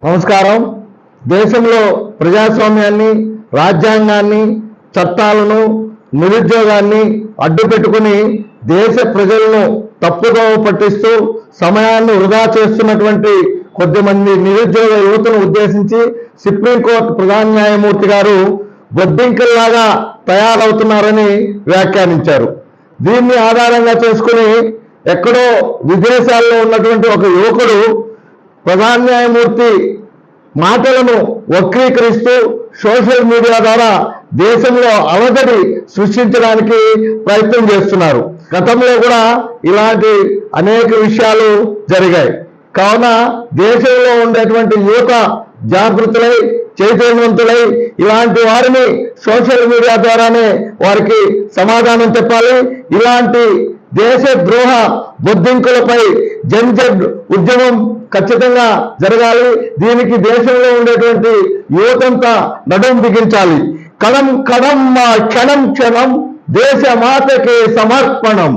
నమస్కారం. దేశంలో ప్రజాస్వామ్యాన్ని, రాజ్యాంగాన్ని, చట్టాలను, నిరుద్యోగాన్ని అడ్డుపెట్టుకుని దేశ ప్రజలను తప్పుదోవ పట్టిస్తూ సమయాన్ని వృధా చేస్తున్నటువంటి కొద్దిమంది నిరుద్యోగ యువతను ఉద్దేశించి సుప్రీంకోర్టు ప్రధాన న్యాయమూర్తి గారు బొద్దింకల్లాగా తయారవుతున్నారని వ్యాఖ్యానించారు. దీన్ని ఆధారంగా చేసుకుని ఎక్కడో విదేశాల్లో ఉన్నటువంటి ఒక యువకుడు ప్రధాన న్యాయమూర్తి మాటలను వక్రీకరిస్తూ సోషల్ మీడియా ద్వారా దేశంలో అలజడి సృష్టించడానికి ప్రయత్నం చేస్తున్నారు. గతంలో కూడా ఇలాంటి అనేక విషయాలు జరిగాయి. కావున దేశంలో ఉండేటువంటి యువత జాగృతులై, చైతన్యవంతులై ఇలాంటి వారిని సోషల్ మీడియా ద్వారానే వారికి సమాధానం చెప్పాలి. ఇలాంటి దేశ ద్రోహ బొద్దింకులపై జన్జడ్ ఉద్యమం ఖచ్చితంగా జరగాలి. దీనికి దేశంలో ఉండేటువంటి యువతంతా నడుం బిగించాలి. కణం కణం మా క్షణం క్షణం దేశ మాతకే సమర్పణం.